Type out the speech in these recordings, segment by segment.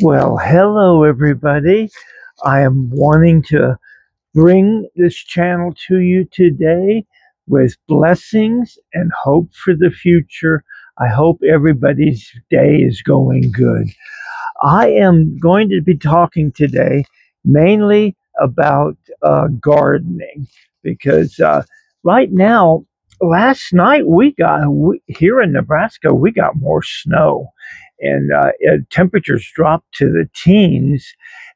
Well, hello everybody. I am wanting to bring this channel to you today with blessings and hope for the future. I hope everybody's day is going good. I am going to be talking today mainly about gardening because right now, last night here in Nebraska, we got more snow and temperatures dropped to the teens.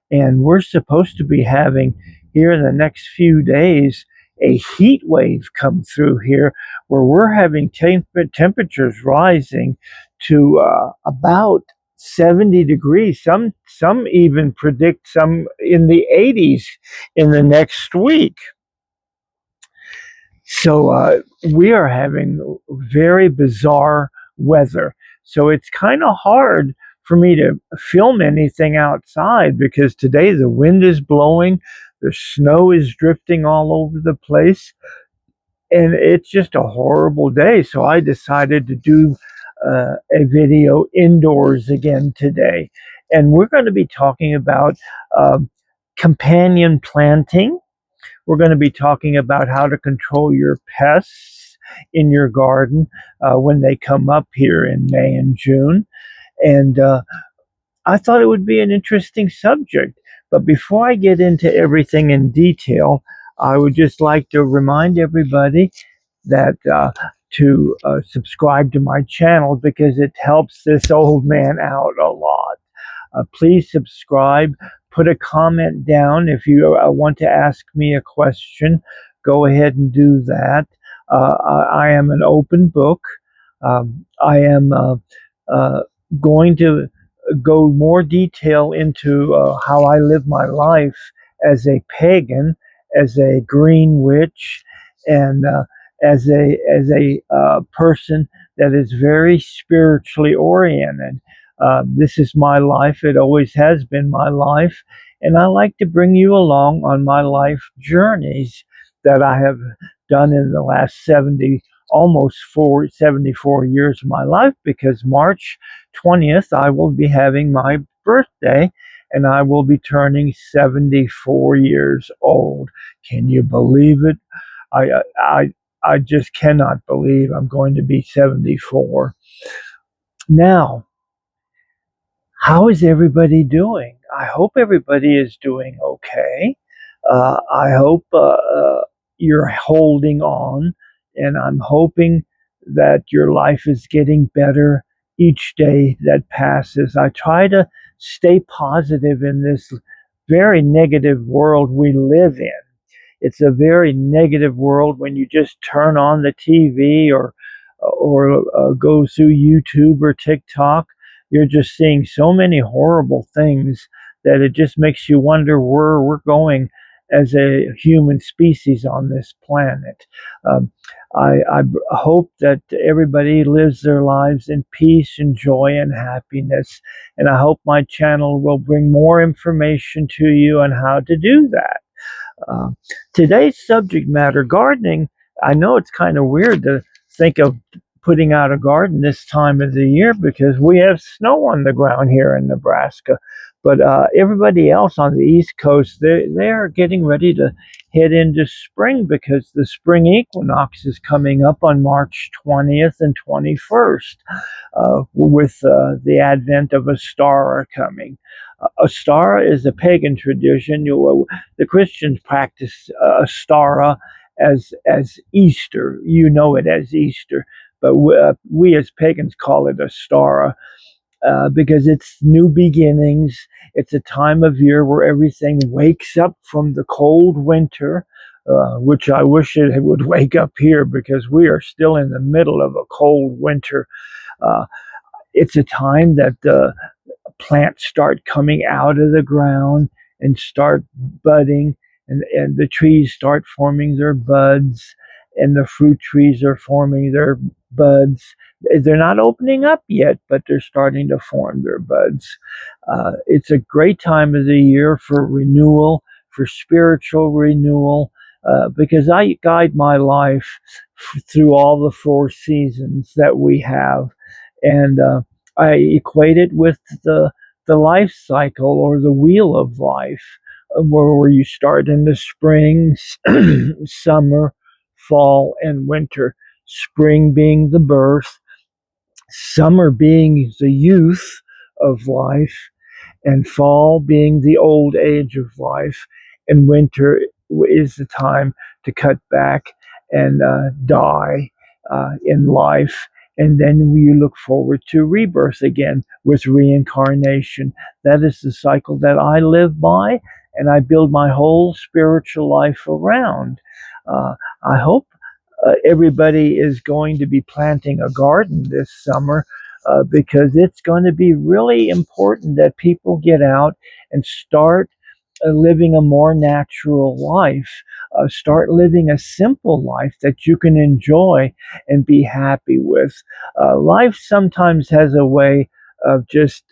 And we're supposed to be having here in the next few days a heat wave come through here where we're having temperatures rising to about 70 degrees. Some even predict some in the 80s in the next week. So we are having very bizarre weather. So it's kind of hard for me to film anything outside because today the wind is blowing, the snow is drifting all over the place, and it's just a horrible day. So I decided to do a video indoors again today. And we're going to be talking about uh, companion planting. We're going to be talking about how to control your pests in your garden when they come up here in May and June. And I thought it would be an interesting subject. But before I get into everything in detail, I would just like to remind everybody that to subscribe to my channel because it helps this old man out a lot. Please subscribe. Put a comment down if you want to ask me a question. Go ahead and do that. I am an open book. I am going to go more detail into how I live my life as a pagan, as a green witch, and as a person that is very spiritually oriented. This is my life. It always has been my life. And I like to bring you along on my life journeys that I have done in the last 74 years of my life, because March 20th, I will be having my birthday and I will be turning 74 years old. Can you believe it? I just cannot believe I'm going to be 74. Now, how is everybody doing? I hope everybody is doing okay. I hope you're holding on, and I'm hoping that your life is getting better each day that passes. I try to stay positive in this very negative world we live in. It's a very negative world when you just turn on the TV or go through YouTube or TikTok. You're just seeing so many horrible things that it just makes you wonder where we're going as a human species on this planet. Um, I hope that everybody lives their lives in peace and joy and happiness. And I hope my channel will bring more information to you on how to do that. Uh, Today's subject matter, gardening. I know it's kind of weird to think of putting out a garden this time of the year because we have snow on the ground here in Nebraska. But everybody else on the East Coast, they are getting ready to head into spring because the spring equinox is coming up on March 20th and 21st with the advent of Ostara coming. Ostara is a pagan tradition. The Christians practice Ostara as Easter. You know it as Easter, but we as pagans call it Ostara because it's new beginnings. It's a time of year where everything wakes up from the cold winter, which I wish it would wake up here because we are still in the middle of a cold winter. Uh, it's a time that plants start coming out of the ground and start budding, and the trees start forming their buds, and the fruit trees are forming their buds. They're not opening up yet, but they're starting to form their buds. It's a great time of the year for renewal, for spiritual renewal, because I guide my life through all the four seasons that we have. And I equate it with the life cycle or the wheel of life, where you start in the spring, summer, fall, and winter. Spring being the birth, summer being the youth of life, and fall being the old age of life, and winter is the time to cut back and die in life. And then you look forward to rebirth again with reincarnation. That is the cycle that I live by, and I build my whole spiritual life around. I hope everybody is going to be planting a garden this summer, because it's going to be really important that people get out and start living a more natural life. Start living a simple life that you can enjoy and be happy with. Life sometimes has a way of just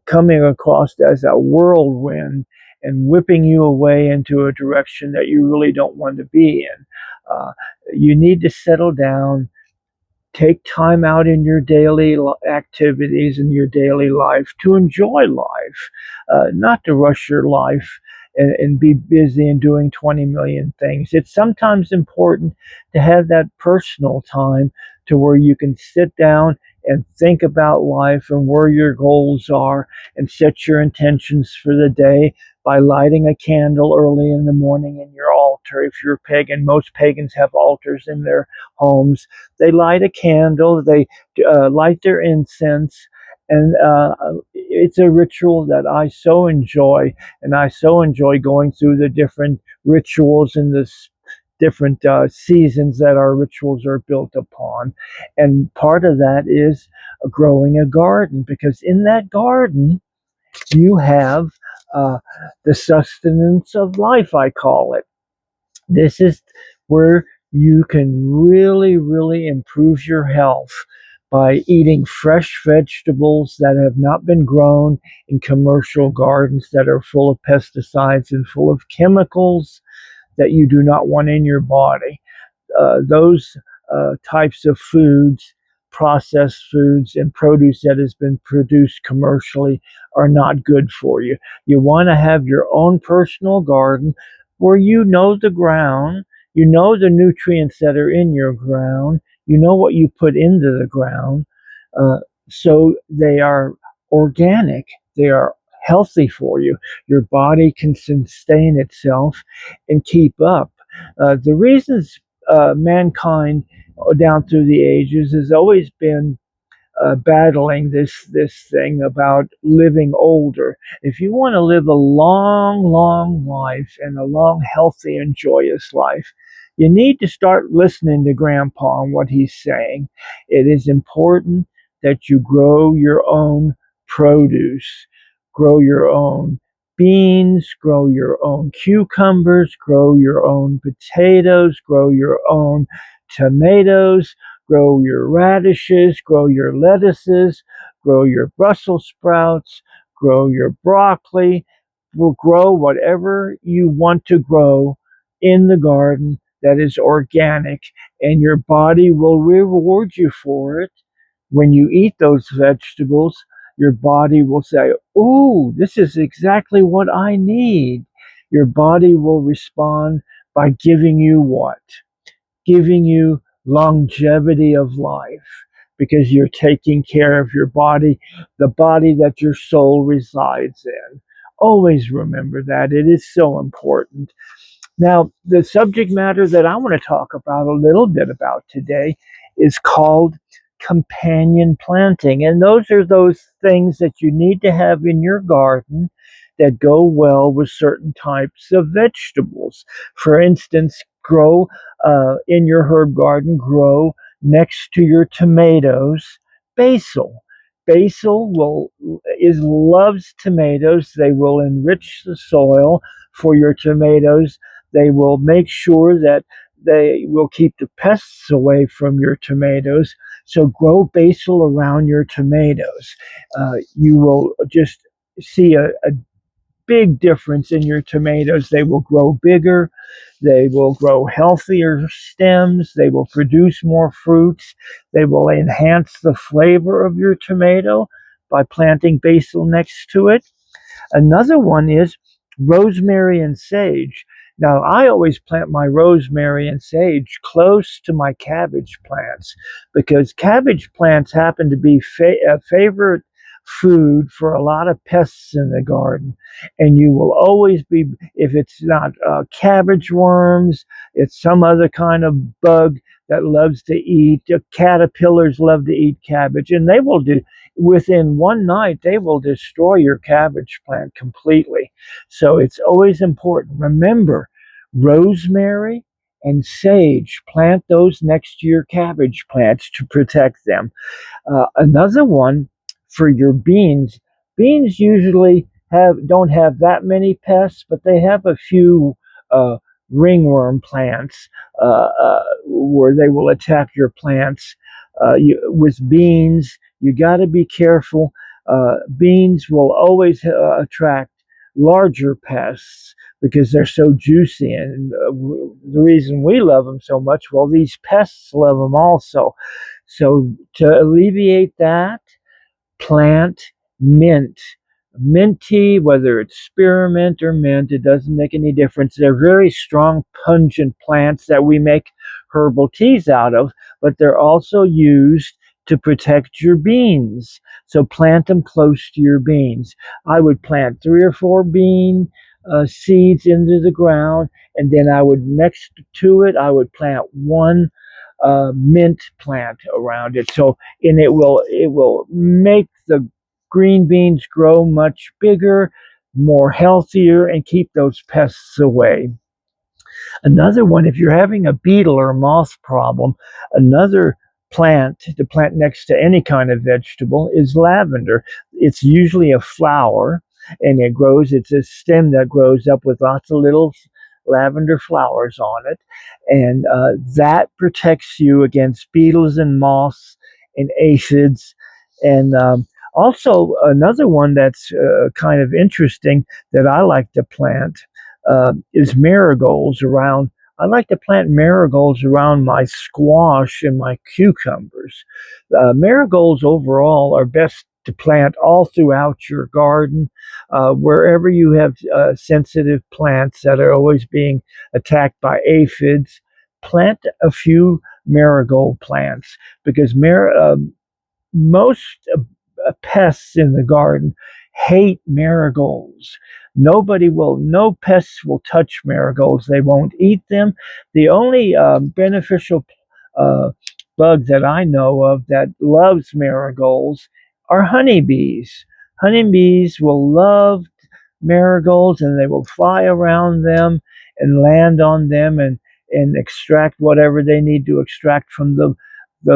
coming across as a whirlwind and whipping you away into a direction that you really don't want to be in. You need to settle down, take time out in your daily activities and your daily life to enjoy life, not to rush your life and be busy and doing 20 million things. It's sometimes important to have that personal time to where you can sit down and think about life and where your goals are and set your intentions for the day by lighting a candle early in the morning in your altar. If you're pagan, most pagans have altars in their homes. They light a candle, they light their incense, and it's a ritual that I so enjoy. And I so enjoy going through the different rituals and the different seasons that our rituals are built upon. And part of that is growing a garden, because in that garden, you have uh, the sustenance of life, I call it. This is where you can really, really improve your health by eating fresh vegetables that have not been grown in commercial gardens that are full of pesticides and full of chemicals that you do not want in your body. Those types of foods, processed foods, and produce that has been produced commercially are not good for you. You want to have your own personal garden where you know the ground, you know the nutrients that are in your ground, you know what you put into the ground, uh, so they are organic, they are healthy for you. Your body can sustain itself and keep up. The reasons mankind down through the ages has always been battling this thing about living older. If you want to live a long, long life and a long, healthy, and joyous life, you need to start listening to Grandpa and what he's saying. It is important that you grow your own produce, grow your own beans, grow your own cucumbers, grow your own potatoes, grow your own tomatoes, grow your radishes, grow your lettuces, grow your Brussels sprouts, grow your broccoli. Will grow whatever you want to grow in the garden that is organic, and your body will reward you for it. When you eat those vegetables, your body will say, "Ooh, this is exactly what I need." Your body will respond by giving you what? Giving you longevity of life, because you're taking care of your body, the body that your soul resides in. Always remember that. It is so important. Now, the subject matter that I want to talk about a little bit about today is called companion planting. And those are those things that you need to have in your garden that go well with certain types of vegetables. For instance, grow in your herb garden, grow next to your tomatoes basil. Basil loves tomatoes. They will enrich the soil for your tomatoes. They will make sure that they will keep the pests away from your tomatoes. So grow basil around your tomatoes. You will just see a big difference in your tomatoes. They will grow bigger. They will grow healthier stems. They will produce more fruits. They will enhance the flavor of your tomato. by planting basil next to it. Another one is rosemary and sage. Now, I always plant my rosemary and sage close to my cabbage plants because cabbage plants happen to be a favorite food for a lot of pests in the garden. And you will always be, if it's not cabbage worms, it's some other kind of bug that loves to eat. Caterpillars love to eat cabbage, and they will do, within one night, they will destroy your cabbage plant completely. So it's always important. Remember, rosemary and sage, plant those next to your cabbage plants to protect them. Another one for your beans. Beans usually don't have that many pests, but they have a few ringworm plants where they will attack your plants. With beans, you got to be careful. Beans will always attract larger pests because they're so juicy, and the reason we love them so much, well, these pests love them also. So to alleviate that, plant mint. Mint tea, whether it's spearmint or mint, it doesn't make any difference. They're very strong, pungent plants that we make herbal teas out of, but they're also used to protect your beans. So plant them close to your beans. I would plant 3 or 4 bean seeds into the ground, and then I would, next to it, I would plant one mint plant around it. So, and it will make the green beans grow much bigger, more healthier, and keep those pests away. Another one, if you're having a beetle or moth problem, another plant to plant next to any kind of vegetable is lavender. It's usually a flower, and it's a stem that grows up with lots of little lavender flowers on it, and that protects you against beetles and moths and aphids. And also another one that's kind of interesting that I like to plant is marigolds around. I like to plant marigolds around my squash and my cucumbers. Marigolds overall are best to plant all throughout your garden, wherever you have sensitive plants that are always being attacked by aphids. Plant a few marigold plants because most pests in the garden hate marigolds. No pests will touch marigolds. They won't eat them. The only beneficial uh, bug that I know of that loves marigolds are honeybees. Honeybees will love marigolds, and they will fly around them and land on them and extract whatever they need to extract from the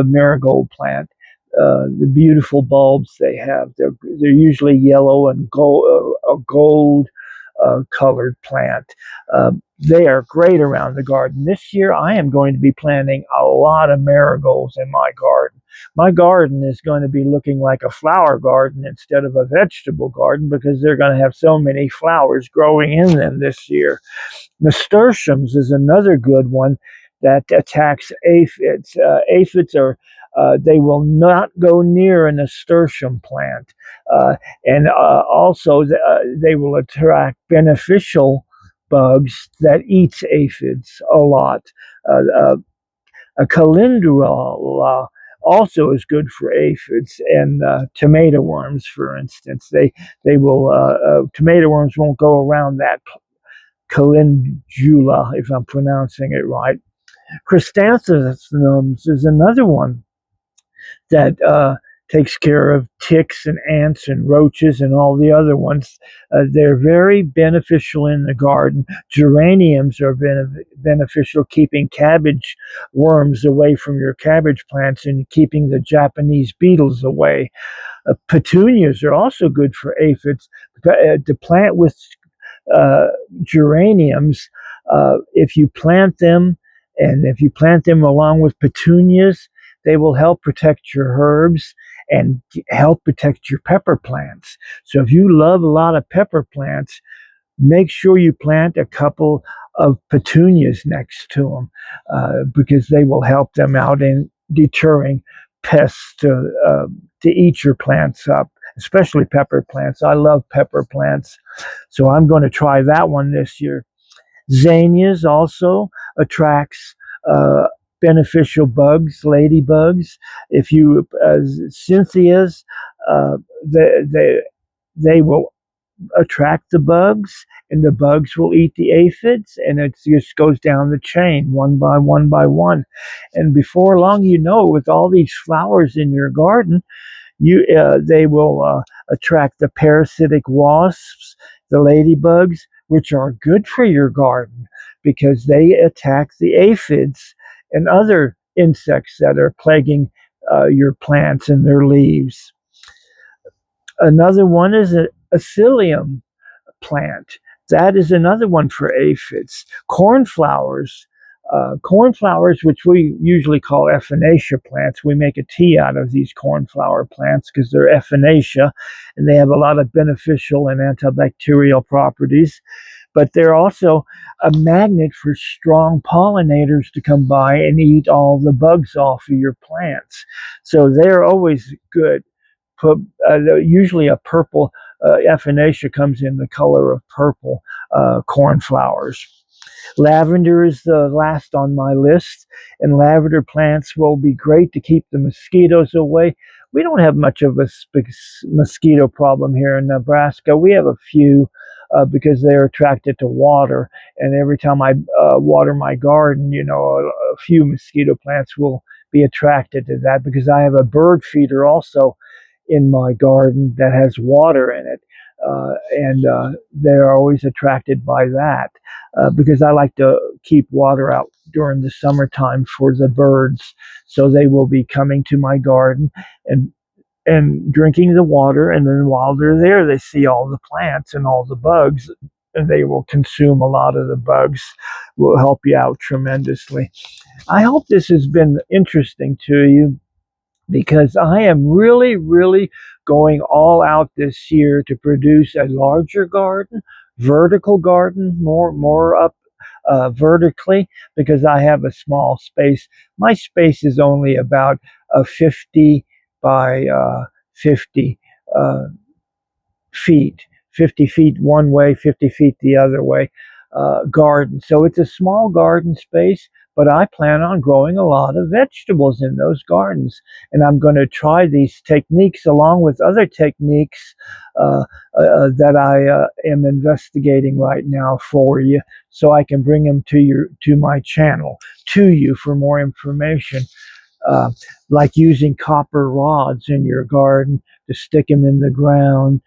marigold plant. The beautiful bulbs they have. They're usually yellow and gold colored plant. They are great around the garden. This year, I am going to be planting a lot of marigolds in my garden. My garden is going to be looking like a flower garden instead of a vegetable garden because they're going to have so many flowers growing in them this year. Nasturtiums is another good one that attacks aphids. Aphids are they will not go near a nasturtium plant, and also they will attract beneficial bugs that eats aphids a lot. A calendula also is good for aphids, and tomato worms, for instance. They will tomato worms won't go around that calendula, if I'm pronouncing it right. Chrysanthemums is another one that takes care of ticks and ants and roaches and all the other ones. They're very beneficial in the garden. Geraniums are beneficial, keeping cabbage worms away from your cabbage plants and keeping the Japanese beetles away. Petunias are also good for aphids. To plant with uh, geraniums, if you plant them, and if you plant them along with petunias, they will help protect your herbs and help protect your pepper plants. So if you love a lot of pepper plants, make sure you plant a couple of petunias next to them because they will help them out in deterring pests to eat your plants up, especially pepper plants. I love pepper plants, so I'm going to try that one this year. Zinnias also attracts beneficial bugs, ladybugs. If you cynthias, uh, they, they they will attract the bugs, and the bugs will eat the aphids, and it just goes down the chain one by one by one. And before long, with all these flowers in your garden, they will attract the parasitic wasps, the ladybugs, which are good for your garden because they attack the aphids and other insects that are plaguing your plants and their leaves. Another one is a psyllium plant. That is another one for aphids. Cornflowers, which we usually call echinacea plants. We make a tea out of these cornflower plants because they're echinacea and they have a lot of beneficial and antibacterial properties. But they're also a magnet for strong pollinators to come by and eat all the bugs off of your plants. So they're always good. Usually a purple echinacea comes in the color of purple cornflowers. Lavender is the last on my list, and lavender plants will be great to keep the mosquitoes away. We don't have much of a mosquito problem here in Nebraska. We have a few because they're attracted to water, and every time I water my garden, a few mosquito plants will be attracted to that because I have a bird feeder also in my garden that has water in it. And they're always attracted by that because I like to keep water out during the summertime for the birds. So they will be coming to my garden and drinking the water, and then while they're there, they see all the plants and all the bugs, and they will consume a lot of the bugs. Will help you out tremendously. I hope this has been interesting to you, because I am really, really going all out this year to produce a larger garden, vertical garden, more up vertically, because I have a small space. My space is only about a 50 by 50 uh, feet, 50 feet one way, 50 feet the other way garden. So it's a small garden space, but I plan on growing a lot of vegetables in those gardens. And I'm going to try these techniques along with other techniques that I am investigating right now for you, so I can bring them to my channel, to you for more information. Uh, like using copper rods in your garden to stick them in the ground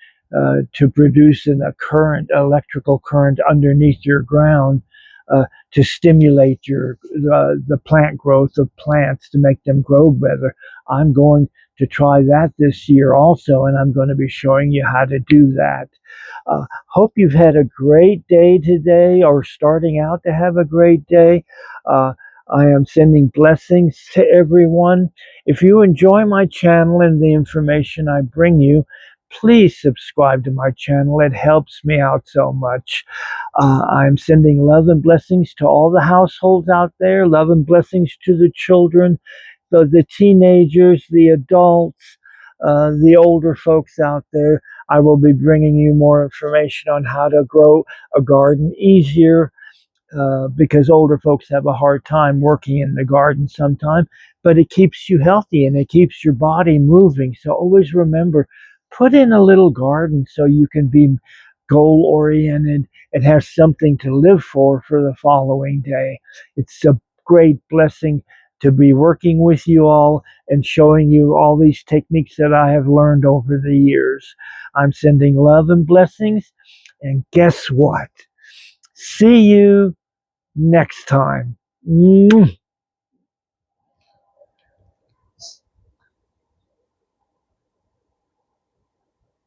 to produce electrical current underneath your ground to stimulate the plant growth of plants to make them grow better. I'm going to try that this year also, and I'm going to be showing you how to do that. Hope you've had a great day today, or starting out to have a great day. I am sending blessings to everyone. If you enjoy my channel and the information I bring you, please subscribe to my channel. It helps me out so much. I'm sending love and blessings to all the households out there, love and blessings to the children, the teenagers, the adults, the older folks out there. I will be bringing you more information on how to grow a garden easier, because older folks have a hard time working in the garden sometimes, but it keeps you healthy and it keeps your body moving. So always remember, put in a little garden so you can be goal oriented and have something to live for the following day. It's a great blessing to be working with you all and showing you all these techniques that I have learned over the years. I'm sending love and blessings, and guess what? See you next time.